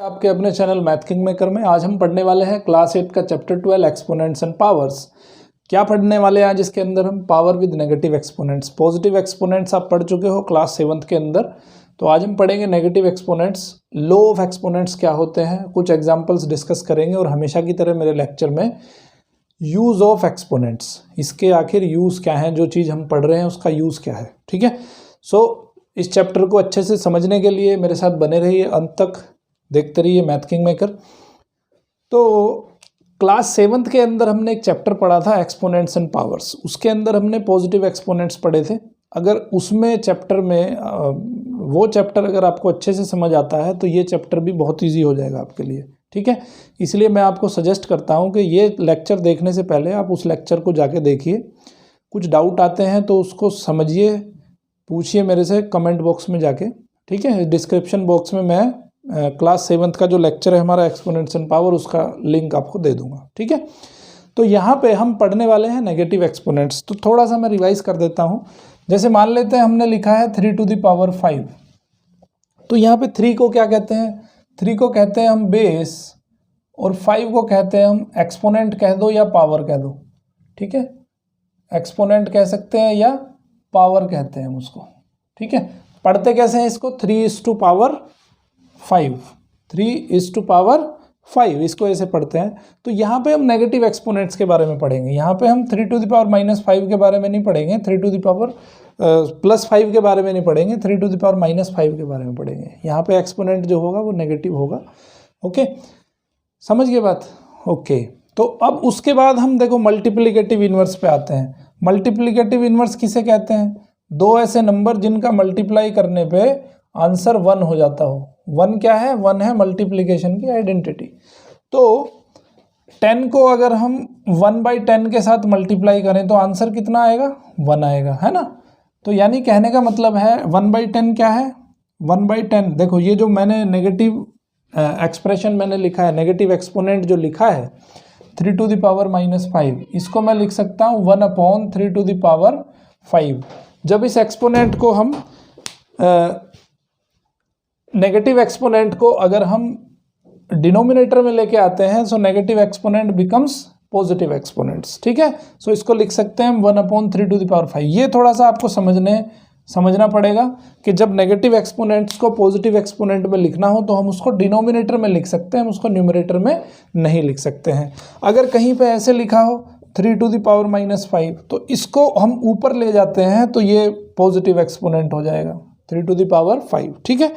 आपके अपने channel math king maker में आज हम पढ़ने वाले हैं क्लास 8 का चैप्टर 12 एक्सपोनेंट्स एंड पावर्स। क्या पढ़ने वाले हैं आज इसके अंदर हम? Power with negative exponents. Positive exponents आप पढ़ चुके हो क्लास 7 के अंदर, तो आज हम पढ़ेंगे negative exponents. Low of exponents क्या होते हैं, कुछ एग्जाम्पल्स डिस्कस करेंगे और हमेशा की तरह मेरे लेक्चर में यूज़ ऑफ एक्सपोनेंट्स, इसके आखिर यूज़ क्या है, जो चीज़ हम पढ़ रहे हैं उसका यूज़ क्या है। ठीक है, सो इस चैप्टर को अच्छे से समझने के लिए मेरे साथ बने रहिए, अंत तक देखते रहिए मैथ किंग मेकर। तो क्लास 7 के अंदर हमने एक चैप्टर पढ़ा था एक्सपोनेंट्स एंड पावर्स, उसके अंदर हमने पॉजिटिव एक्सपोनेंट्स पढ़े थे। अगर उसमें चैप्टर में वो चैप्टर अगर आपको अच्छे से समझ आता है तो ये चैप्टर भी बहुत ईजी हो जाएगा आपके लिए। ठीक है, इसलिए मैं आपको सजेस्ट करता हूँ कि ये लेक्चर देखने से पहले आप उस लेक्चर को जाके देखिए। कुछ डाउट आते हैं तो उसको समझिए, पूछिए मेरे से कमेंट बॉक्स में जाके। ठीक है, डिस्क्रिप्शन बॉक्स में मैं क्लास 7 का जो लेक्चर है हमारा एक्सपोनेंट्स एंड पावर, उसका लिंक आपको दे दूंगा। ठीक है, तो यहाँ पे हम पढ़ने वाले हैं नेगेटिव एक्सपोनेंट्स। तो थोड़ा सा मैं रिवाइज कर देता हूँ। जैसे मान लेते हैं हमने लिखा है 3 to the power 5, तो यहाँ पे 3 को क्या कहते हैं? 3 को कहते हैं हम बेस, और 5 को कहते हैं हम एक्सपोनेंट कह दो या पावर कह दो। ठीक है, एक्सपोनेंट कह सकते हैं या पावर कहते हैं हम उसको। ठीक है, पढ़ते कैसे हैं इसको? 3:5, 3:5, इसको ऐसे पढ़ते हैं। तो यहाँ पे हम नेगेटिव एक्सपोनेंट्स के बारे में पढ़ेंगे। यहाँ पे हम 3 to the power -5 के बारे में नहीं पढ़ेंगे, 3 to the power +5 के बारे में नहीं पढ़ेंगे, 3 to the power -5 के बारे में पढ़ेंगे। यहाँ पे एक्सपोनेंट जो होगा वो नेगेटिव होगा। ओके, समझ गए बात? ओके, तो अब उसके बाद हम देखो मल्टीप्लिकेटिव इनवर्स पे आते हैं। मल्टीप्लिकेटिव इनवर्स किसे कहते हैं? दो ऐसे नंबर जिनका मल्टीप्लाई करने पे आंसर 1 हो जाता हो। 1 क्या है? 1 है मल्टीप्लिकेशन की आइडेंटिटी। तो 10 को अगर हम 1/10 के साथ मल्टीप्लाई करें तो आंसर कितना आएगा? 1 आएगा, है ना। तो यानी कहने का मतलब है 1/10 क्या है? 1/10। देखो ये जो मैंने नेगेटिव एक्सप्रेशन मैंने लिखा है, नेगेटिव एक्सपोनेंट जो लिखा है 3 to the power -5, इसको मैं लिख सकता हूँ 1/3 to the power 5। जब इस एक्सपोनेंट को हम नेगेटिव एक्सपोनेंट को अगर हम डिनोमिनेटर में लेके आते हैं, so negative exponent becomes positive exponents. ठीक है, सो इसको लिख सकते हैं 1/3 to the power 5। ये थोड़ा सा आपको समझना पड़ेगा कि जब नेगेटिव एक्सपोनेंट्स को पॉजिटिव एक्सपोनेंट में लिखना हो तो हम उसको डिनोमिनेटर में लिख सकते हैं, हम उसको न्यूमरेटर में नहीं लिख सकते हैं। अगर कहीं पे ऐसे लिखा हो 3 to the power -5, तो इसको हम ऊपर ले जाते हैं तो ये पॉजिटिव एक्सपोनेंट हो जाएगा 3 to the power 5। ठीक है,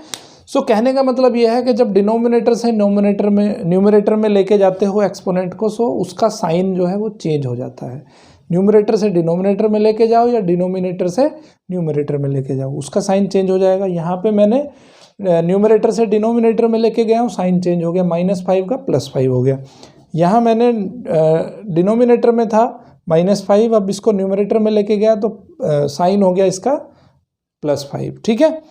सो कहने का मतलब यह है कि जब डिनोमिनेटर से न्यूमरेटर में लेके जाते हो एक्सपोनेंट को, सो उसका साइन जो है वो चेंज हो जाता है। न्यूमरेटर से डिनोमिनेटर में लेके जाओ या डिनोमिनेटर से न्यूमरेटर में लेके जाओ, उसका साइन चेंज हो जाएगा। यहाँ पे मैंने न्यूमरेटर से डिनोमिनेटर में लेके गया हूँ, साइन चेंज हो गया, -5 का +5 हो गया। यहाँ मैंने डिनोमिनेटर में था -5, अब इसको न्यूमरेटर में लेके गया तो साइन हो गया इसका +5। ठीक है,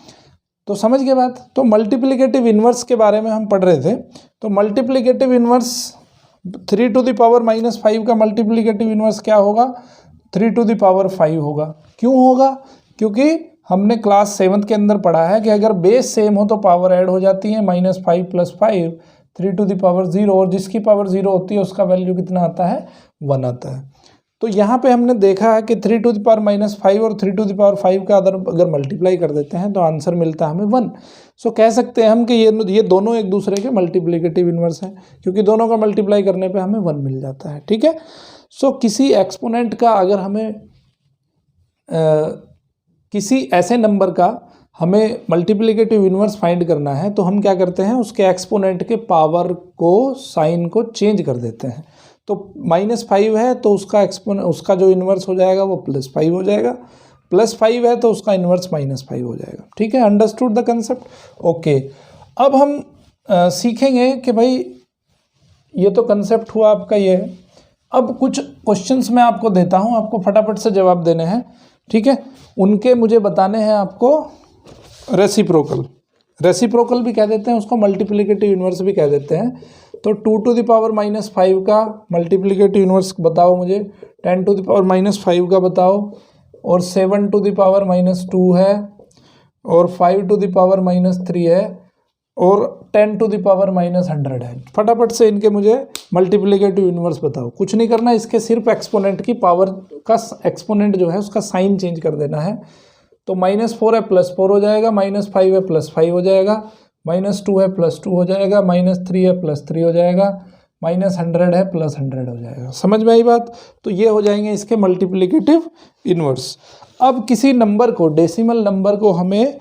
तो समझ गए बात। तो मल्टीप्लिकेटिव इनवर्स के बारे में हम पढ़ रहे थे। तो multiplicative inverse 3 to the power -5 का मल्टीप्लिकेटिव इनवर्स क्या होगा? 3 to the power 5 होगा। क्यों होगा? क्योंकि हमने क्लास 7 के अंदर पढ़ा है कि अगर बेस सेम हो तो पावर ऐड हो जाती है, -5 + 5 3 to the power 0, और जिसकी पावर 0 होती है उसका वैल्यू कितना आता है? 1 आता है। तो यहाँ पे हमने देखा है कि 3 to the power -5 और 3 to the power 5 का अगर मल्टीप्लाई कर देते हैं तो आंसर मिलता है हमें 1। सो कह सकते हैं हम कि ये दोनों एक दूसरे के मल्टीप्लिकेटिव इनवर्स हैं, क्योंकि दोनों का मल्टीप्लाई करने पे हमें 1 मिल जाता है। ठीक है, सो किसी एक्सपोनेंट का अगर हमें किसी ऐसे नंबर का हमें मल्टीप्लिकेटिव इनवर्स फाइंड करना है तो हम क्या करते हैं? उसके एक्सपोनेंट के पावर को, साइन को चेंज कर देते हैं। तो -5 है तो उसका जो इन्वर्स हो जाएगा वो +5 हो जाएगा, +5 है तो उसका इन्वर्स -5 हो जाएगा। ठीक है, अंडरस्टूड द कंसेप्ट? ओके, अब हम सीखेंगे कि भाई ये तो कंसेप्ट हुआ आपका ये। अब कुछ क्वेश्चंस मैं आपको देता हूँ, आपको फटाफट से जवाब देने हैं। ठीक है, उनके मुझे बताने हैं आपको रेसिप्रोकल भी कह देते हैं उसको, मल्टीप्लिकेटिव इनवर्स भी कह देते हैं। तो 2 to the power -5 का मल्टीप्लिकेटिव इनवर्स बताओ मुझे, 10 to the power -5 का बताओ, और 7 to the power -2 है, और 5 to the power -3 है, और 10 टू द पावर -100 है। फटाफट से इनके मुझे मल्टीप्लिकेटिव इन्वर्स बताओ। कुछ नहीं करना, इसके सिर्फ एक्सपोनेंट की पावर का एक्सपोनेंट जो है उसका साइन चेंज कर देना है। तो -4 है +4 हो जाएगा, -5 है +5 हो जाएगा, -2 है +2 हो जाएगा, -3 है +3 हो जाएगा, -100 है +100 हो जाएगा। समझ में आई बात? तो ये हो जाएंगे इसके मल्टीप्लिकेटिव इन्वर्स। अब किसी नंबर को, डेसिमल नंबर को हमें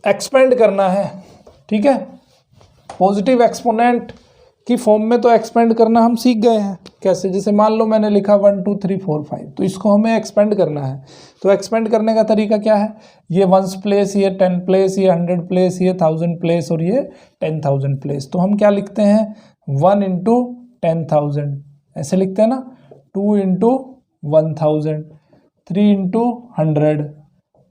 एक्सपेंड करना है, ठीक है। पॉजिटिव एक्सपोनेंट की फॉर्म में तो एक्सपेंड करना हम सीख गए हैं। कैसे? जैसे मान लो मैंने लिखा 1 2 3 4 5, तो इसको हमें एक्सपेंड करना है। तो एक्सपेंड करने का तरीका क्या है? ये 1s प्लेस, ये 10 प्लेस, ये 100 प्लेस, ये 1000 प्लेस और ये 10,000 प्लेस। तो हम क्या लिखते हैं? 1 × 10,000 ऐसे लिखते हैं ना, 2 × 1000, 3 × 100,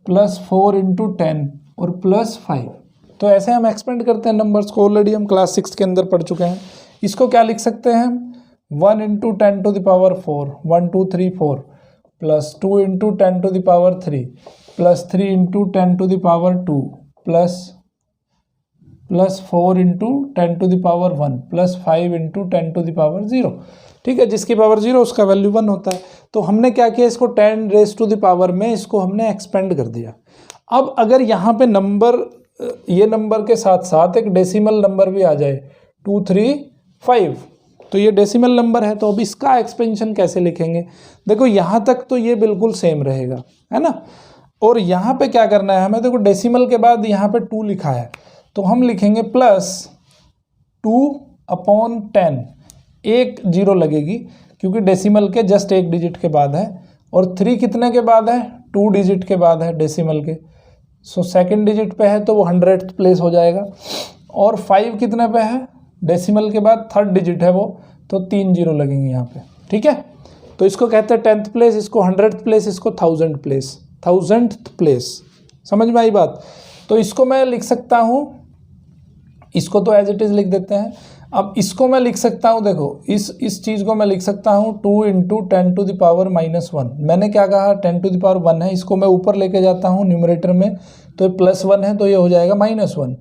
+4 × 10 और +5। तो ऐसे हम एक्सपेंड करते हैं नंबर्स को। ऑलरेडी हम क्लास 6 के अंदर पढ़ चुके हैं। इसको क्या लिख सकते हैं? 1 × 10 to the power 4, 1 2 3 4, +2 × 10 to the power 3, +3 × 10 to the power 2, +4 × 10 to the power 1, +5 × 10 to the power 0। ठीक है, जिसकी पावर 0 उसका वैल्यू 1 होता है। तो हमने क्या किया? इसको 10 रेज़ टू द पावर में इसको हमने एक्सपेंड कर दिया। अब अगर यहाँ पे नंबर, ये नंबर के साथ साथ एक डेसिमल नंबर भी आ जाए 2 3 5, तो ये डेसिमल नंबर है। तो अब इसका एक्सपेंशन कैसे लिखेंगे? देखो यहाँ तक तो ये बिल्कुल सेम रहेगा, है ना। और यहाँ पे क्या करना है हमें? देखो डेसिमल के बाद यहाँ पे 2 लिखा है, तो हम लिखेंगे +2/10। एक 0 लगेगी क्योंकि डेसिमल के जस्ट एक डिजिट के बाद है। और 3 कितने के बाद है? 2 डिजिट के बाद है डेसिमल के। सो सेकंड डिजिट पे है तो वो 100th प्लेस हो जाएगा। और 5 कितने पे है? डेसिमल के बाद थर्ड डिजिट है वो, तो 3 0 लगेंगे यहाँ पे। ठीक है, तो इसको कहते हैं 10th प्लेस, इसको 100th प्लेस, इसको 1000th प्लेस, 1000th प्लेस। समझ में आई बात? तो इसको मैं लिख सकता हूँ, इसको तो एज इट इज़ लिख देते हैं। अब इसको मैं लिख सकता हूँ, देखो इस चीज़ को मैं लिख सकता हूँ 2 × 10 टू द पावर -1। मैंने क्या कहा? 10 टू द पावर 1 है, इसको मैं ऊपर लेके जाता हूँ न्यूमरेटर में, तो ये +1 है तो ये हो जाएगा -1।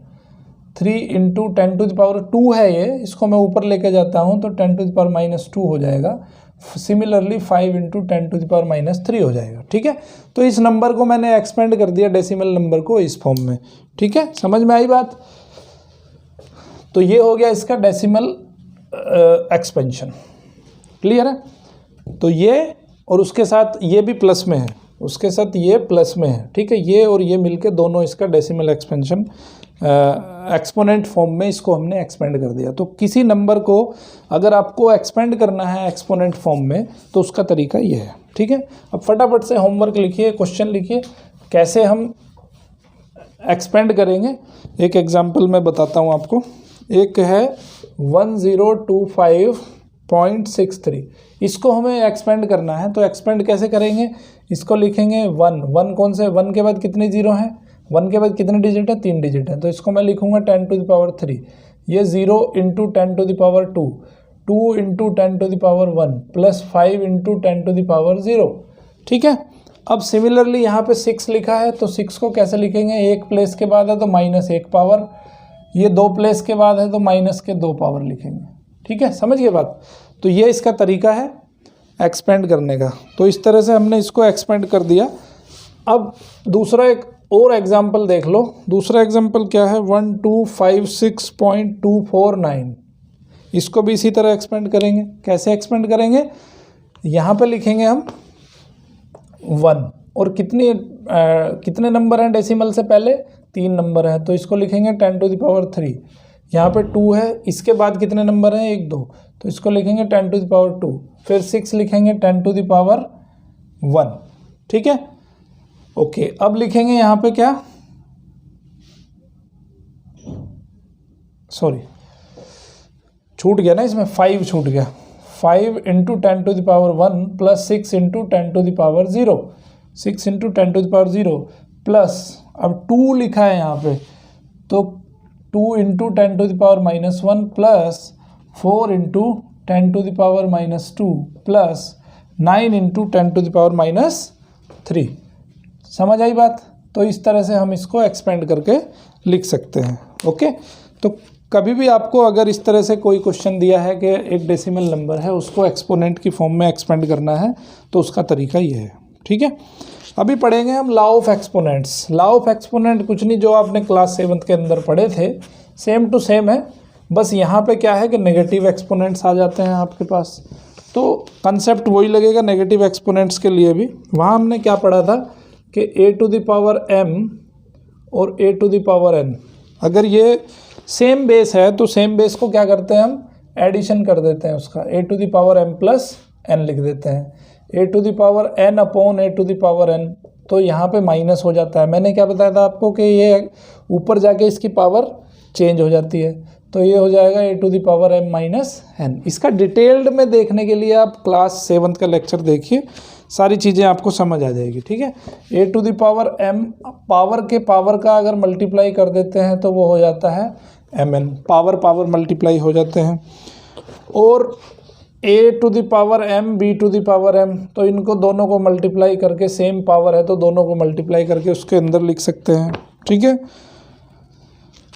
3 × 10 टू द पावर 2 है ये, इसको मैं ऊपर लेके जाता हूँ तो 10 टू द पावर -2 हो जाएगा। सिमिलरली 5 × 10 टू द पावर -3 हो जाएगा। ठीक है, तो इस नंबर को मैंने एक्सपेंड कर दिया डेसिमल नंबर को इस फॉर्म में। ठीक है, समझ में आई बात? तो ये हो गया इसका डेसिमल एक्सपेंशन। क्लियर है? तो ये और उसके साथ ये भी प्लस में है, उसके साथ ये प्लस में है। ठीक है, ये और ये मिलके दोनों इसका डेसिमल एक्सपेंशन, एक्सपोनेंट फॉर्म में इसको हमने एक्सपेंड कर दिया। तो किसी नंबर को अगर आपको एक्सपेंड करना है एक्सपोनेंट फॉर्म में तो उसका तरीका ये है। ठीक है, अब फटाफट से होमवर्क लिखिए, क्वेश्चन लिखिए, कैसे हम एक्सपेंड करेंगे। एक एग्जांपल मैं बताता हूँ आपको। एक है 1025.63, इसको हमें एक्सपेंड करना है। तो एक्सपेंड कैसे करेंगे? इसको लिखेंगे 1 कौन से? 1 के बाद कितने 0 हैं? 1 के बाद कितने डिजिट है? 3 डिजिट है। तो इसको मैं लिखूंगा 10 टू द पावर 3। ये 0 × 10 to the power 2, 2 × 10 to the power 1, +5 × 10 to the power 0। ठीक है, अब सिमिलरली यहाँ पे 6 लिखा है, तो 6 को कैसे लिखेंगे? 1 प्लेस के बाद है तो -1 पावर, ये 2 प्लेस के बाद है तो -2 पावर लिखेंगे। ठीक है, समझ गए बात? तो ये इसका तरीका है एक्सपेंड करने का। तो इस तरह से हमने इसको एक्सपेंड कर दिया। अब दूसरा एक और एग्जाम्पल देख लो। दूसरा एग्जाम्पल क्या है? 1256.249, इसको भी इसी तरह एक्सपेंड करेंगे। कैसे एक्सपेंड करेंगे? यहाँ पे लिखेंगे हम 1 और कितने नंबर हैं डेसिमल से पहले? 3 नंबर हैं, तो इसको लिखेंगे 10 टू द पावर 3। यहाँ पे 2 है, इसके बाद कितने नंबर हैं? 1 2, तो इसको लिखेंगे 10 टू द पावर 2। फिर 6 लिखेंगे 10 टू द पावर 1। ठीक है, ओके। अब लिखेंगे यहाँ पे क्या? सॉरी, छूट गया ना इसमें, 5 छूट गया। 5 × 10 to the power 1 +6 × 10 to the power 0, 6 × 10 to the power 0 plus, अब 2 लिखा है यहाँ पे, तो 2 × 10 to the power -1 plus 4 × 10 to the power -2 plus 9 × 10 to the power -3। समझ आई बात? तो इस तरह से हम इसको एक्सपेंड करके लिख सकते हैं। ओके, तो कभी भी आपको अगर इस तरह से कोई क्वेश्चन दिया है कि एक डेसिमल नंबर है उसको एक्सपोनेंट की फॉर्म में एक्सपेंड करना है तो उसका तरीका ये है, ठीक है। अभी पढ़ेंगे हम law of exponents. Law of exponent कुछ नहीं, जो आपने क्लास 7th के अंदर पढ़े थे, सेम टू सेम है, बस यहाँ पे क्या है कि नेगेटिव एक्सपोनेंट्स आ जाते हैं आपके पास। तो कंसेप्ट वही लगेगा नेगेटिव एक्सपोनेंट्स के लिए भी। वहाँ हमने क्या पढ़ा था कि a⁴m और a⁴n, अगर ये सेम बेस है तो सेम बेस को क्या करते हैं हम, एडिशन कर देते हैं, उसका a⁴m+n लिख देते हैं, a⁴n अपॉन a⁴n, तो यहाँ पे माइनस हो जाता है। मैंने क्या बताया था आपको कि ये ऊपर जाके इसकी पावर चेंज हो जाती है, तो ये हो जाएगा a⁴m-n। इसका डिटेल्ड में देखने के लिए आप क्लास 7th का लेक्चर देखिए, सारी चीज़ें आपको समझ आ जाएगी, ठीक है। a⁴m पावर के पावर का अगर मल्टीप्लाई कर देते हैं तो वो हो जाता है mn, पावर मल्टीप्लाई हो जाते हैं। और a⁴m b⁴m, तो इनको दोनों को मल्टीप्लाई करके, सेम पावर है तो दोनों को मल्टीप्लाई करके उसके अंदर लिख सकते हैं, ठीक है।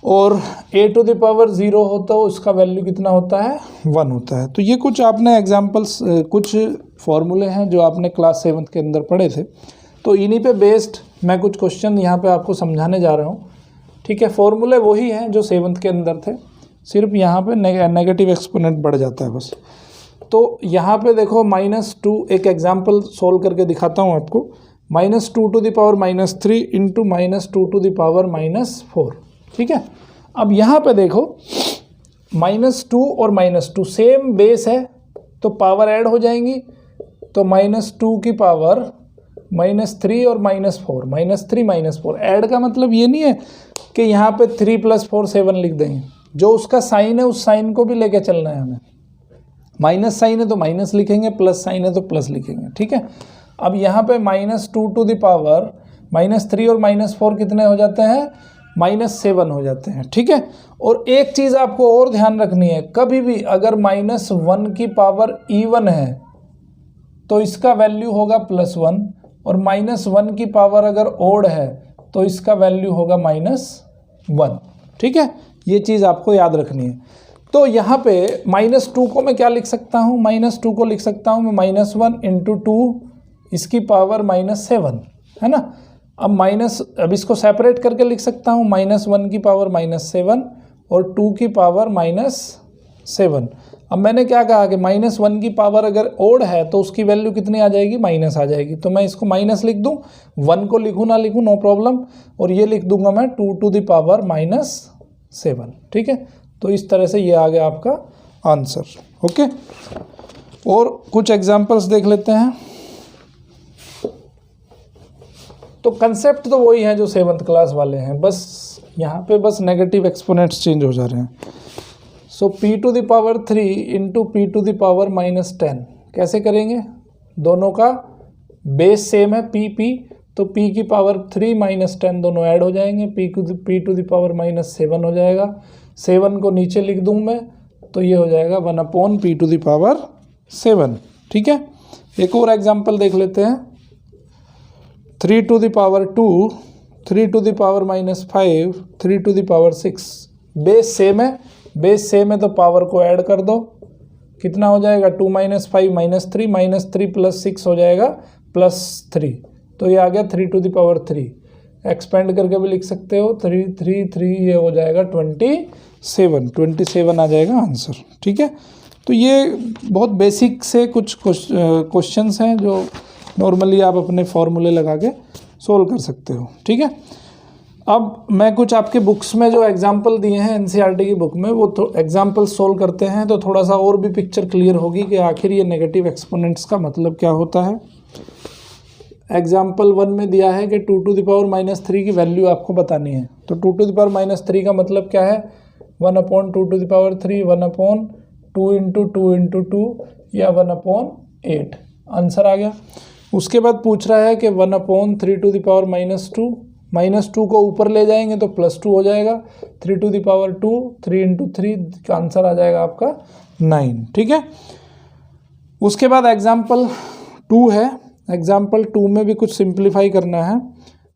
और a⁴0 हो तो उसका वैल्यू कितना होता है, 1 होता है। तो ये कुछ आपने एग्जांपल्स, कुछ फॉर्मूले हैं जो आपने क्लास 7th के अंदर पढ़े थे, तो इन्हीं पे बेस्ड मैं कुछ क्वेश्चन यहाँ पे आपको समझाने जा रहा हूँ, ठीक है। फॉर्मूले वही हैं जो 7th के अंदर थे, सिर्फ यहाँ पे नेगेटिव एक्सपोनेंट बढ़ जाता है बस। तो यहाँ पे देखो -2, एक एग्जाम्पल सोल्व करके दिखाता हूँ आपको। -2⁻³ इंटू -2⁻⁻4, ठीक है। अब यहाँ पे देखो -2 और -2 सेम बेस है तो पावर ऐड हो जाएंगी, तो -2 की पावर -3 और -4, -3 -4। ऐड का मतलब ये नहीं है कि यहाँ पे 3 + 4 7 लिख देंगे, जो उसका साइन है उस साइन को भी लेके चलना है हमें। माइनस साइन है तो माइनस लिखेंगे, प्लस साइन है तो प्लस लिखेंगे, ठीक है। अब यहाँ पे -2 -3 और -4 कितने हो जाते हैं, -7 हो जाते हैं, ठीक है। और एक चीज़ आपको और ध्यान रखनी है, कभी भी अगर -1 की पावर इवन है तो इसका वैल्यू होगा +1, और -1 की पावर अगर ओड है तो इसका वैल्यू होगा -1, ठीक है। ये चीज़ आपको याद रखनी है। तो यहाँ पे -2 को मैं क्या लिख सकता हूँ, -2 को लिख सकता हूँ मैं -1 × 2 इसकी पावर -7, है ना। अब इसको सेपरेट करके लिख सकता हूँ, -1 की पावर -7 और 2 की पावर -7। अब मैंने क्या कहा कि -1 की पावर अगर ओड है तो उसकी वैल्यू कितनी आ जाएगी, माइनस आ जाएगी। तो मैं इसको माइनस लिख दूँ, 1 को लिखूँ ना लिखूँ नो प्रॉब्लम, और ये लिख दूंगा मैं 2⁻⁻7, ठीक है। तो इस तरह से ये आ गया आपका आंसर, ओके। और कुछ एग्जांपल्स देख लेते हैं। तो कंसेप्ट तो वही है जो 7th क्लास वाले हैं, बस यहाँ पे बस नेगेटिव एक्सपोनेंट्स चेंज हो जा रहे हैं। सो p⁴ इंटू p⁻−10 कैसे करेंगे, दोनों का बेस सेम है p, तो p की पावर 3 - 10 दोनों ऐड हो जाएंगे, p⁻−7 हो जाएगा। 7 को नीचे लिख दूँ मैं तो ये हो जाएगा 1/p⁻7, ठीक है। एक और एग्जांपल देख लेते हैं। 3⁻2, 3⁻−5, 3⁻6, बेस सेम है तो पावर को ऐड कर दो, कितना हो जाएगा 2 - 5 -3, -3 + 6 हो जाएगा +3, तो ये आ गया 3⁻3। एक्सपेंड करके भी लिख सकते हो, 3 3 3, ये हो जाएगा 27 आ जाएगा आंसर, ठीक है। तो ये बहुत बेसिक से कुछ क्वेश्चंस हैं जो नॉर्मली आप अपने फॉर्मूले लगा के सोल्व कर सकते हो, ठीक है। अब मैं कुछ आपके बुक्स में जो एग्जांपल दिए हैं एनसीईआरटी की बुक में, वो तो एग्जांपल सोल्व करते हैं तो थोड़ा सा और भी पिक्चर क्लियर होगी कि आखिर ये नेगेटिव एक्सपोनेंट्स का मतलब क्या होता है। एग्जाम्पल 1 में दिया है कि 2⁻³ की वैल्यू आपको बतानी है, तो 2⁻³ का मतलब क्या है, 1/2⁻3, 1/2 × 2 × 2 या 1/8, आंसर आ गया। उसके बाद पूछ रहा है कि 1/3⁻², -2 को ऊपर ले जाएंगे तो +2 हो जाएगा, 3⁻2, 3 × 3 का आंसर आ जाएगा आपका 9, ठीक है। उसके बाद एग्जाम्पल 2 है, एग्जाम्पल 2 में भी कुछ सिंप्लीफाई करना है।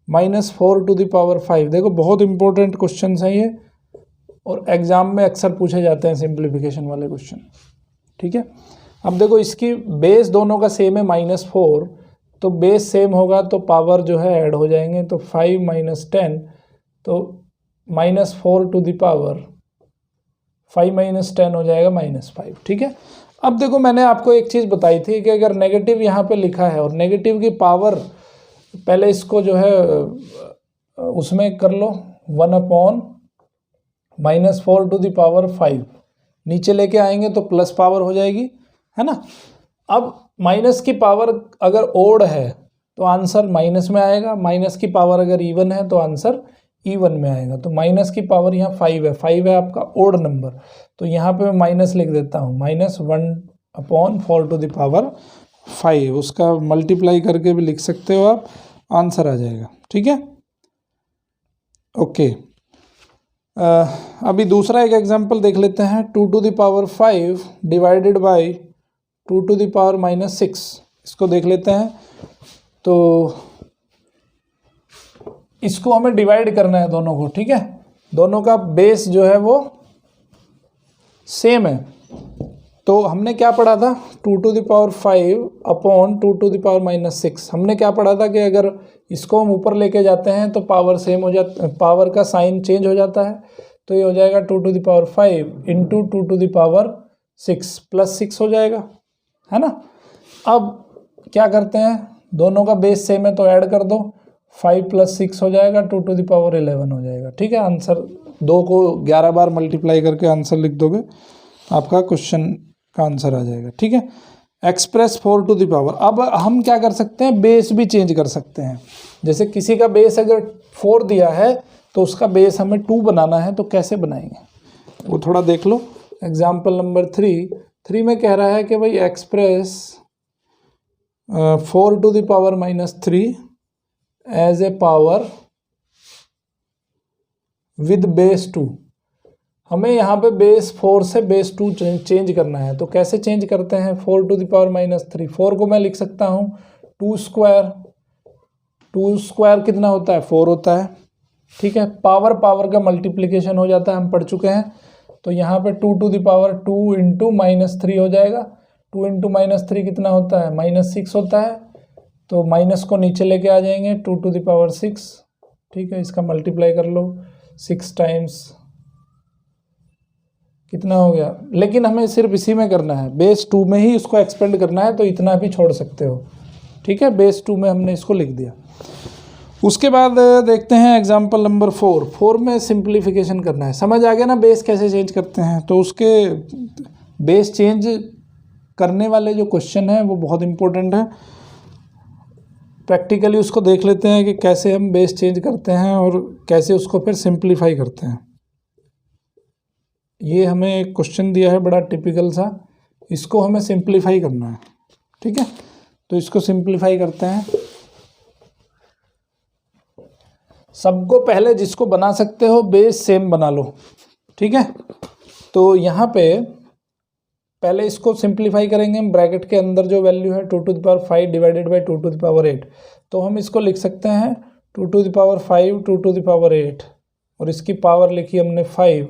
-4⁵, देखो बहुत इंपॉर्टेंट क्वेश्चन है ये। और एग्जाम में अक्सर पूछे जाते हैं सिंप्लीफिकेशन वाले क्वेश्चन। ठीक है, अब देखो इसकी बेस दोनों का सेम है -4, तो बेस सेम होगा तो पावर जो है ऐड हो जाएंगे, तो 5 - 10 तो -4 टू द पावर 5 - 10 हो जाएगा -5। ठीक है, अब देखो मैंने आपको एक चीज़ बताई थी कि अगर नेगेटिव यहाँ पे लिखा है और नेगेटिव की पावर, पहले इसको जो है उसमें कर लो 1/-4 टू द पावर 5, नीचे लेके आएंगे तो प्लस पावर हो जाएगी, है ना। अब माइनस की पावर अगर ओड है तो आंसर माइनस में आएगा, माइनस की पावर अगर इवन है तो आंसर इवन में आएगा। तो माइनस की पावर यहाँ 5 है, 5 है आपका ओड नंबर, तो यहाँ पे मैं माइनस लिख देता हूँ, -1/4 टू द पावर 5, उसका मल्टीप्लाई करके भी लिख सकते हो आप, आंसर आ जाएगा। ठीक है, ओके। अभी दूसरा एक एग्जांपल देख लेते हैं, 2 to the power 5 divided by 2 to the power -6, इसको देख लेते हैं। तो इसको हमें डिवाइड करना है दोनों को। ठीक है, दोनों का बेस जो है वो सेम है, तो हमने क्या पढ़ा था, 2 to the power 5 upon 2 to the power -6, हमने क्या पढ़ा था कि अगर इसको हम ऊपर लेके जाते हैं तो पावर सेम हो जाता, पावर का साइन चेंज हो जाता है, तो ये हो जाएगा 2 to the power 5 into 2 to the power 6 plus 6 हो जाएगा, है ना। अब क्या करते हैं, दोनों का बेस सेम है तो ऐड कर दो, 5 + 6 हो जाएगा, 2 टू द पावर 11 हो जाएगा। ठीक है, आंसर 2 को 11 बार मल्टीप्लाई करके आंसर लिख दोगे, आपका क्वेश्चन का आंसर आ जाएगा। ठीक है, एक्सप्रेस 4 टू द पावर। अब हम क्या कर सकते हैं, बेस भी चेंज कर सकते हैं। जैसे किसी का बेस अगर 4 दिया है तो उसका बेस हमें 2 बनाना है, तो कैसे बनाएंगे वो थोड़ा देख लो। एग्जाम्पल नंबर 3 में कह रहा है कि भाई express 4 to the power -3 as a power with base 2। हमें यहाँ पे बेस 4 से बेस 2 चेंज करना है, तो कैसे चेंज करते हैं, 4 टू द पावर -3, 4 को मैं लिख सकता हूँ 2 स्क्वायर, 2 स्क्वायर कितना होता है, 4 होता है। ठीक है, पावर का मल्टीप्लिकेशन हो जाता है, हम पढ़ चुके हैं। तो यहाँ पे 2 टू द पावर 2 इंटू -3 हो जाएगा, 2 इंटू -3 कितना होता है, -6 होता है, तो माइनस को नीचे लेके आ जाएंगे, 2 टू द पावर 6। ठीक है, इसका मल्टीप्लाई कर लो, 6 टाइम्स कितना हो गया, लेकिन हमें सिर्फ इसी में करना है, बेस 2 में ही उसको एक्सपेंड करना है, तो इतना भी छोड़ सकते हो। ठीक है, बेस 2 में हमने इसको लिख दिया। उसके बाद देखते हैं एग्जाम्पल नंबर 4 में सिंप्लीफिकेशन करना है। समझ आ गया ना बेस कैसे चेंज करते हैं, तो उसके बेस चेंज करने वाले जो क्वेश्चन है वो बहुत इंपॉर्टेंट है। प्रैक्टिकली उसको देख लेते हैं कि कैसे हम बेस चेंज करते हैं और कैसे उसको फिर सिंप्लीफाई करते हैं। ये हमें एक क्वेश्चन दिया है बड़ा टिपिकल सा, इसको हमें सिंप्लीफाई करना है। ठीक है, तो इसको सिंप्लीफाई करते हैं। सबको पहले जिसको बना सकते हो बेस सेम बना लो। ठीक है, तो यहाँ पे पहले इसको सिंप्लीफाई करेंगे हम, ब्रैकेट के अंदर जो वैल्यू है 2 to the power 5 divided by 2 to the power 8, तो हम इसको लिख सकते हैं 2 to the power 5 2 to the power 8, और इसकी पावर लिखी हमने 5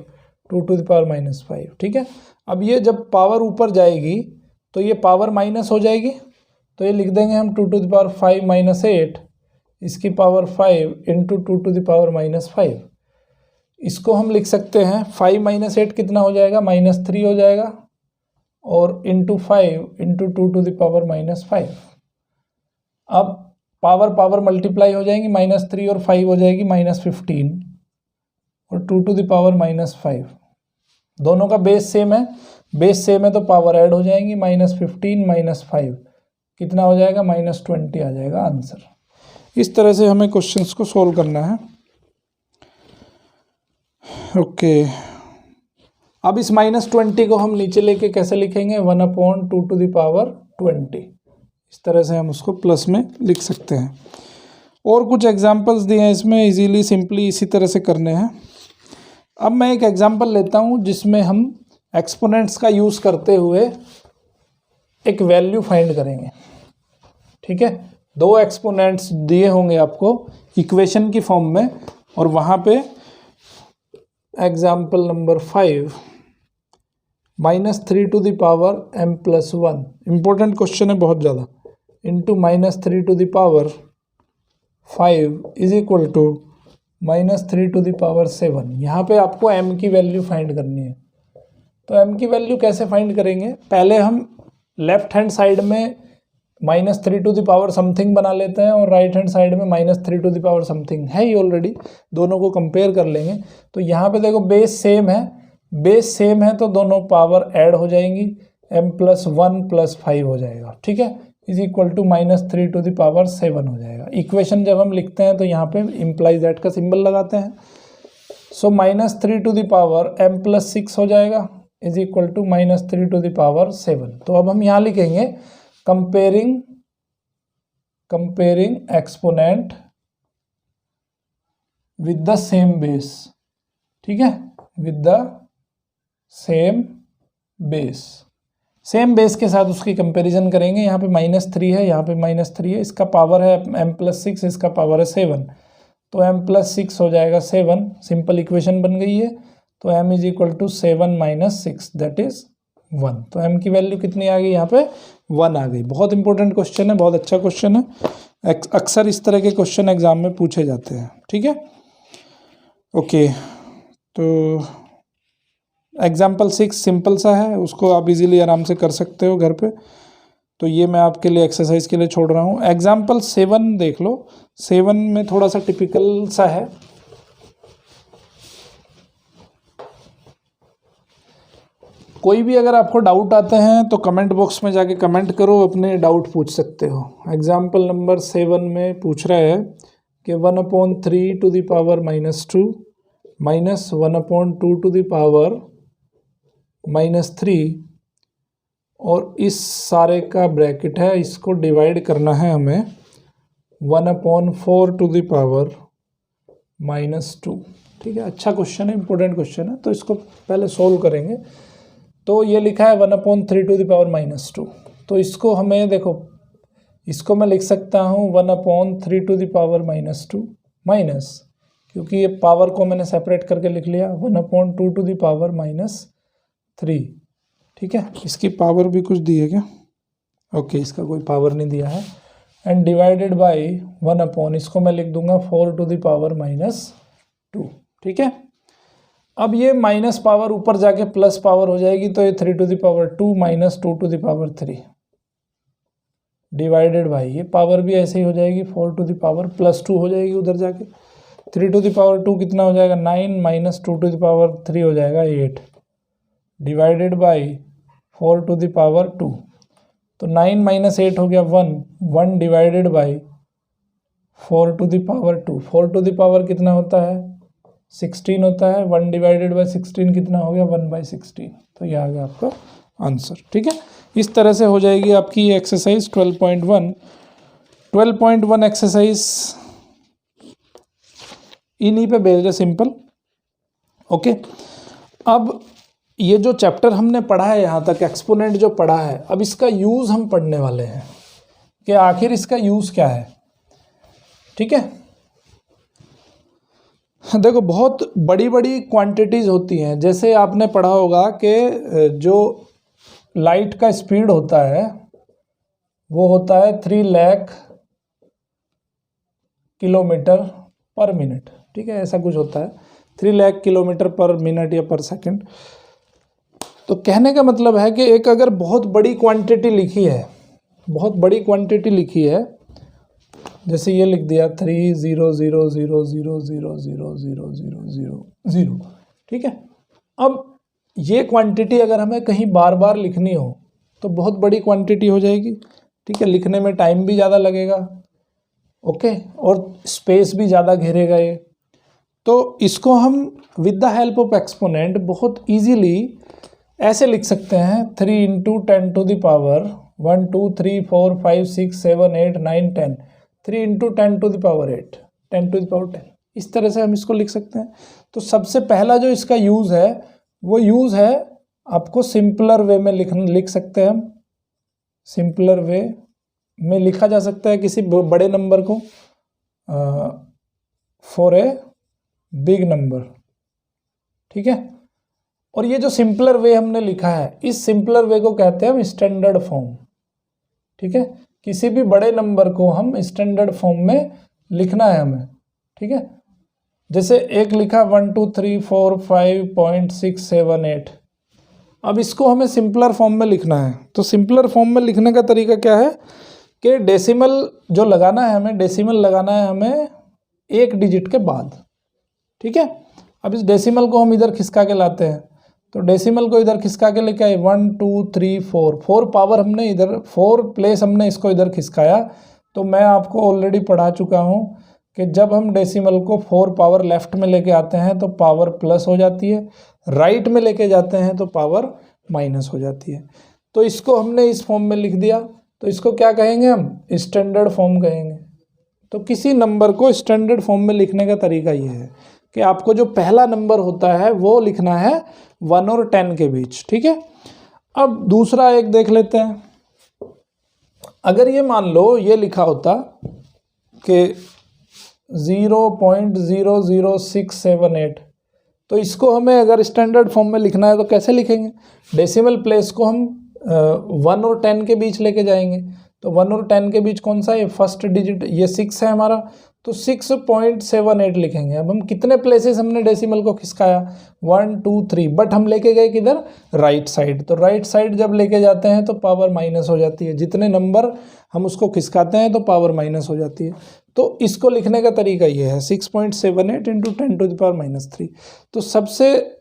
2 टू द पावर -5। ठीक है, अब ये जब पावर ऊपर जाएगी तो ये पावर माइनस हो जाएगी, तो ये लिख देंगे हम 2 टू द पावर 5 - 8, इसकी power 5 into 2 to the power -5। इसको हम लिख सकते हैं 5 - 8 कितना हो जाएगा, -3 हो जाएगा, और into 5 into 2 to the power -5। अब पावर मल्टीप्लाई हो जाएंगी, -3 और 5 हो जाएगी -15, और 2 टू द पावर -5। दोनों का बेस सेम है, तो पावर ऐड हो जाएंगी, -15 - 5 कितना हो जाएगा, -20 आ जाएगा आंसर। इस तरह से हमें क्वेश्चंस को सोल्व करना है। ओके, अब इस -20 को हम नीचे लेके कैसे लिखेंगे, 1/2 टू द पावर 20, इस तरह से हम उसको प्लस में लिख सकते हैं। और कुछ एग्जांपल्स दिए हैं इसमें, इजीली सिंपली इसी तरह से करने हैं। अब मैं एक एग्जांपल लेता हूं जिसमें हम एक्सपोनेंट्स का यूज़ करते हुए एक वैल्यू फाइंड करेंगे। ठीक है, 2 एक्सपोनेंट्स दिए होंगे आपको इक्वेशन की फॉर्म में, और वहाँ पे example number 5, -3 to the power m+1, important question है बहुत ज़्यादा, into -3 to the power 5 is equal to -3 to the power 7। यहाँ पे आपको m की वैल्यू फाइंड करनी है। तो m की वैल्यू कैसे फाइंड करेंगे, पहले हम लेफ्ट हैंड साइड में -3 टू द पावर समथिंग बना लेते हैं और राइट हैंड साइड में -3 टू द पावर समथिंग है ही ऑलरेडी, दोनों को कंपेयर कर लेंगे। तो यहाँ पे देखो बेस सेम है तो दोनों पावर ऐड हो जाएंगी, m+1 + 5 हो जाएगा, ठीक है, is equal to -3 to the power 7 हो जाएगा। इक्वेशन जब हम लिखते हैं तो यहाँ पे इम्प्लाइज दैट का सिंबल लगाते हैं। सो -3 टू द पावर m+6 हो जाएगा is equal to -3 to the power 7। तो अब हम यहाँ लिखेंगे comparing exponent with the same base, ठीक है, विद द सेम बेस के साथ उसकी कंपैरिजन करेंगे। यहाँ पे -3 है, यहाँ पे -3 है, इसका पावर है m+6, इसका पावर है 7, तो m+6 हो जाएगा 7, सिंपल इक्वेशन बन गई है। तो m is equal to 7 - 6 that is 1। तो m की वैल्यू कितनी आ गई, यहाँ पे 1 आ गई। बहुत इंपॉर्टेंट क्वेश्चन है, बहुत अच्छा क्वेश्चन है, अक्सर इस तरह के क्वेश्चन एग्जाम में पूछे जाते हैं, ठीक है। ओके, तो एग्जाम्पल 6 सिंपल सा है, उसको आप इजीली आराम से कर सकते हो घर पे, तो ये मैं आपके लिए एक्सरसाइज के लिए छोड़ रहा हूँ। एग्जाम्पल 7 देख लो, 7 में थोड़ा सा टिपिकल सा है। कोई भी अगर आपको डाउट आते हैं तो कमेंट बॉक्स में जाके कमेंट करो, अपने डाउट पूछ सकते हो। एग्जाम्पल नंबर 7 में पूछ रहा है कि 1/3 to the power -2 -1/2 to the power -3, और इस सारे का ब्रैकेट है, इसको डिवाइड करना है हमें 1/4 टू द पावर -2, ठीक है। अच्छा क्वेश्चन है, इंपॉर्टेंट क्वेश्चन है, तो इसको पहले सोल्व करेंगे। तो ये लिखा है 1/3 टू द पावर -2, तो इसको हमें देखो, इसको मैं लिख सकता हूँ 1/3 टू द पावर -2 माइनस, क्योंकि ये पावर को मैंने सेपरेट करके लिख लिया, 1/2 टू द पावर -3, ठीक है। इसकी पावर भी कुछ दी है क्या, ओके, इसका कोई पावर नहीं दिया है, एंड डिवाइडेड बाय 1/, इसको मैं लिख दूंगा 4 टू द पावर -2, ठीक है। अब ये माइनस पावर ऊपर जाके प्लस पावर हो जाएगी, तो ये 3 to the power 2 -2 to the power 3 divided by, ये पावर भी ऐसे ही हो जाएगी, 4 टू द पावर +2 हो जाएगी उधर जाके, 3 टू द पावर 2 कितना हो जाएगा 9 -2 टू द पावर 3 हो जाएगा 8 divided by 4 to the power 2, तो 9 - 8 हो गया 1 divided by 4 to the power 2, 4 to the power कितना होता है 16 होता है, 1 डिवाइडेड बाई 16 कितना हो गया 1/16, तो ये आ गया आपका आंसर, ठीक है। इस तरह से हो जाएगी आपकी ये एक्सरसाइज 12.1 एक्सरसाइज इन्हीं पे बेस्ड है, सिंपल। ओके, अब ये जो चैप्टर हमने पढ़ा है यहाँ तक, एक्सपोनेंट जो पढ़ा है, अब इसका यूज़ हम पढ़ने वाले हैं कि आखिर इसका यूज़ क्या है, ठीक है। देखो, बहुत बड़ी बड़ी क्वांटिटीज़ होती हैं, जैसे आपने पढ़ा होगा कि जो लाइट का स्पीड होता है वो होता है 3 लाख किलोमीटर पर मिनट, ठीक है, ऐसा कुछ होता है, 3 लाख किलोमीटर पर मिनट या पर सेकंड। तो कहने का मतलब है कि एक अगर बहुत बड़ी क्वांटिटी लिखी है, बहुत बड़ी क्वांटिटी लिखी है, जैसे ये लिख दिया 30000000000, ठीक है। अब ये क्वांटिटी अगर हमें कहीं बार बार लिखनी हो तो बहुत बड़ी क्वांटिटी हो जाएगी, ठीक है, लिखने में टाइम भी ज़्यादा लगेगा, ओके, और स्पेस भी ज़्यादा घेरेगा ये। तो इसको हम with the help of exponent बहुत इजीली ऐसे लिख सकते हैं, 3 × 10 to the power 1 2 3 4 5 6 7 8 9 10, 3 × 10 to the power 8, 10 to the power 10, इस तरह से हम इसको लिख सकते हैं। तो सबसे पहला जो इसका यूज़ है वो यूज़ है, आपको सिंपलर वे में लिख सकते हैं हम, सिंपलर वे में लिखा जा सकता है किसी बड़े नंबर को फॉर ए बिग नंबर, ठीक है। और ये जो सिंपलर वे हमने लिखा है, इस सिंपलर वे को कहते हैं हम स्टैंडर्ड फॉर्म, ठीक है। किसी भी बड़े नंबर को हम स्टैंडर्ड फॉर्म में लिखना है हमें, ठीक है। जैसे एक लिखा 1 2 3 4 5.678, अब इसको हमें सिंपलर फॉर्म में लिखना है। तो सिंपलर फॉर्म में लिखने का तरीका क्या है कि डेसिमल जो लगाना है हमें, डेसिमल लगाना है हमें एक डिजिट के बाद, ठीक है। अब इस डेसिमल को हम इधर खिसका के लाते हैं, तो डेसिमल को इधर खिसका के लेके आए 1 2 3 4, 4 पावर हमने इधर, 4 प्लेस हमने इसको इधर खिसकाया। तो मैं आपको ऑलरेडी पढ़ा चुका हूँ कि जब हम डेसिमल को 4 पावर लेफ्ट में लेके आते हैं तो पावर प्लस हो जाती है, राइट में लेके जाते हैं तो पावर माइनस हो जाती है। तो इसको हमने इस फॉर्म में लिख दिया, तो इसको क्या कहेंगे हम, स्टैंडर्ड फॉर्म कहेंगे। तो किसी नंबर को स्टैंडर्ड फॉर्म में लिखने का तरीका ये है कि आपको जो पहला नंबर होता है वो लिखना है 1 और 10 के बीच, ठीक है। अब दूसरा एक देख लेते हैं। अगर ये मान लो ये लिखा होता कि 0.00678, तो इसको हमें अगर स्टैंडर्ड फॉर्म में लिखना है तो कैसे लिखेंगे, डेसिमल प्लेस को हम 1 और 10 के बीच लेके जाएंगे। तो 1 और 10 के बीच कौन सा है, फर्स्ट डिजिट, ये 6 है हमारा, तो 6.78 लिखेंगे। अब हम कितने प्लेसेस हमने डेसिमल को खिसकाया, 1 2 3, बट हम लेके गए किधर, राइट साइड। तो राइट साइड जब लेके जाते हैं तो पावर माइनस हो जाती है, जितने नंबर हम उसको खिसकाते हैं तो पावर माइनस हो जाती है। तो इसको लिखने का तरीका ये है 6.78 इंटू 10⁻³ तो सबसे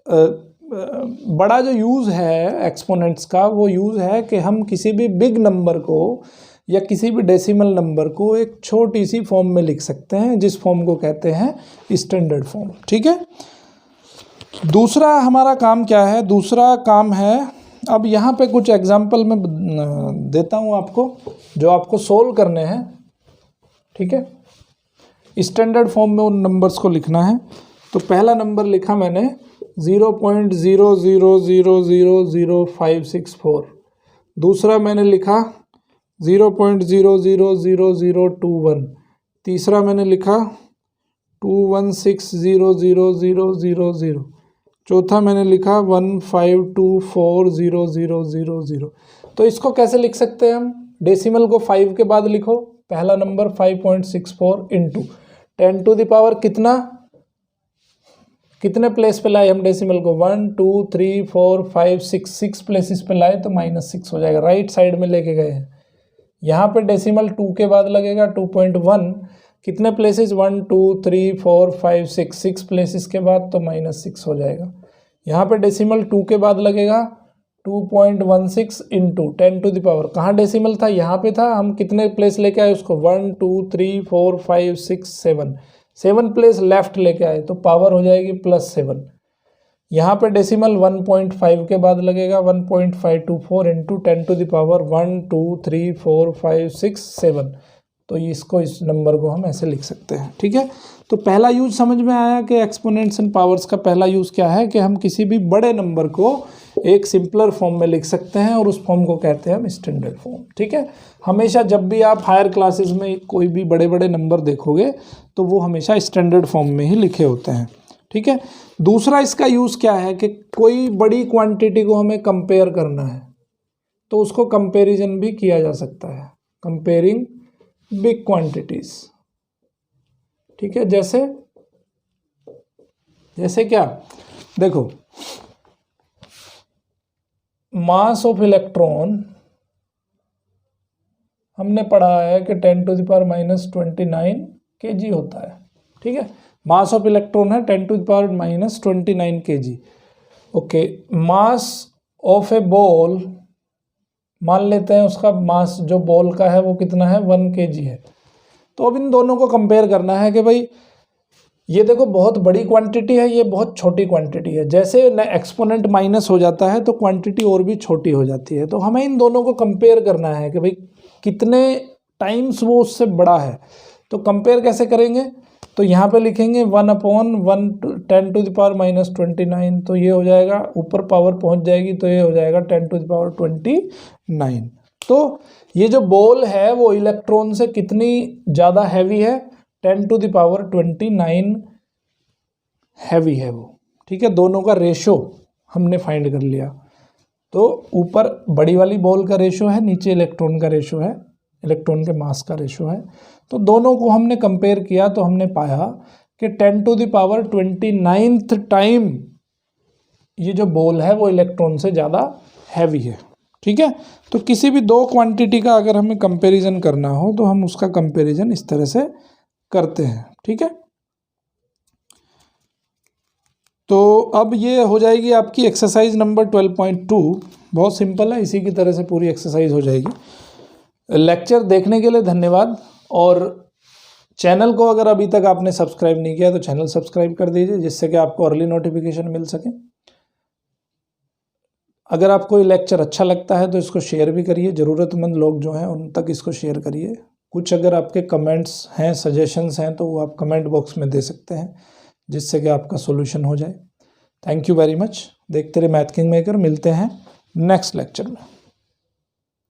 बड़ा जो यूज़ है एक्सपोनेंट्स का, वो यूज़ है कि हम किसी भी बिग नंबर को या किसी भी डेसिमल नंबर को एक छोटी सी फॉर्म में लिख सकते हैं, जिस फॉर्म को कहते हैं स्टैंडर्ड फॉर्म, ठीक है। दूसरा हमारा काम क्या है, दूसरा काम है, अब यहाँ पे कुछ एग्जांपल मैं देता हूँ आपको, जो आपको सोल्व करने हैं, ठीक है। स्टैंडर्ड फॉर्म में उन नंबर्स को लिखना है। तो पहला नंबर लिखा मैंने 0.00000564, दूसरा मैंने लिखा 0.000021, तीसरा मैंने लिखा 2160000, चौथा मैंने लिखा 1524000। तो इसको कैसे लिख सकते हैं हम, डेसिमल को 5 के बाद लिखो, पहला नंबर 5.64 इंटू 10⁻, कितने प्लेस पे लाए हम डेसिमल को, 1 2 3 4 5 6 प्लेसेस पे लाए तो -6 हो जाएगा, राइट साइड में लेके गए हैं। यहाँ पे डेसिमल 2 के बाद लगेगा 2.1, कितने प्लेसेस, 1 2 3 4 5 6 प्लेसेस के बाद तो -6 हो जाएगा। यहाँ पे डेसिमल 2 के बाद लगेगा 2.16 इंटू 10⁻, कहाँ डेसिमल था, यहाँ पे था, हम कितने प्लेस लेके आए उसको, 1 2 3 4 5 6 7 प्लेस लेफ्ट लेके आए तो पावर हो जाएगी +7। यहाँ पे डेसिमल 1.5 के बाद लगेगा 1.524 इंटू 10⁻, 1 2 3 4 5 6 7, तो इसको, इस नंबर को हम ऐसे लिख सकते हैं, ठीक है। तो पहला यूज समझ में आया कि एक्सपोनेंट्स एंड पावर्स का पहला यूज क्या है कि हम किसी भी बड़े नंबर को एक सिंपलर फॉर्म में लिख सकते हैं और उस फॉर्म को कहते हैं हम स्टैंडर्ड फॉर्म, ठीक है। हमेशा जब भी आप हायर क्लासेस में कोई भी बड़े बड़े नंबर देखोगे तो वो हमेशा स्टैंडर्ड फॉर्म में ही लिखे होते हैं, ठीक है। दूसरा इसका यूज़ क्या है कि कोई बड़ी क्वांटिटी को हमें कंपेयर करना है तो उसको कंपैरिजन भी किया जा सकता है, कंपेयरिंग बिग क्वांटिटीज, ठीक है। जैसे क्या, देखो, मास ऑफ इलेक्ट्रॉन हमने पढ़ा है कि 10⁻⁻29 kg होता है, ठीक है। मास ऑफ इलेक्ट्रॉन है 10⁻⁻29 kg। Okay, mass of A ball, मान लेते हैं उसका मास जो बॉल का है वो कितना है, 1 kg है। तो अब इन दोनों को कंपेयर करना है कि भाई ये देखो बहुत बड़ी क्वांटिटी है, ये बहुत छोटी क्वांटिटी है। जैसे एक्सपोनेंट माइनस हो जाता है तो क्वांटिटी और भी छोटी हो जाती है। तो हमें इन दोनों को कंपेयर करना है कि भाई कितने टाइम्स वो उससे बड़ा है। तो कंपेयर कैसे करेंगे, तो यहाँ पे लिखेंगे 1/1 10⁻⁻29, तो ये हो जाएगा, ऊपर पावर पहुँच जाएगी तो ये हो जाएगा 10⁻29। तो ये जो बॉल है वो इलेक्ट्रॉन से कितनी ज़्यादा हैवी है, 10⁻29 हैवी है वो, ठीक है, दोनों का रेशो हमने फाइंड कर लिया। तो ऊपर बड़ी वाली बॉल का रेशो है, नीचे इलेक्ट्रॉन का रेशो है, इलेक्ट्रॉन के मास का रेशो है। तो दोनों को हमने कंपेयर किया तो हमने पाया कि 10⁻29 टाइम ये जो बॉल है वो इलेक्ट्रॉन से ज़्यादा हैवी है। ठीक है, तो किसी भी दो क्वांटिटी का अगर हमें कंपैरिजन करना हो तो हम उसका कंपैरिजन इस तरह से करते हैं। ठीक है, तो अब ये हो जाएगी आपकी एक्सरसाइज नंबर 12.2। बहुत सिंपल है, इसी की तरह से पूरी एक्सरसाइज हो जाएगी। लेक्चर देखने के लिए धन्यवाद, और चैनल को अगर अभी तक आपने सब्सक्राइब नहीं किया तो चैनल सब्सक्राइब कर दीजिए, जिससे कि आपको अर्ली नोटिफिकेशन मिल सके। अगर आपको ये लेक्चर अच्छा लगता है तो इसको शेयर भी करिए, ज़रूरतमंद लोग जो हैं उन तक इसको शेयर करिए। कुछ अगर आपके कमेंट्स हैं, सजेशंस हैं, तो वो आप कमेंट बॉक्स में दे सकते हैं, जिससे कि आपका सोल्यूशन हो जाए। Thank you very much. देखते रहे मैथ किंग मेकर। मिलते हैं नेक्स्ट लेक्चर में।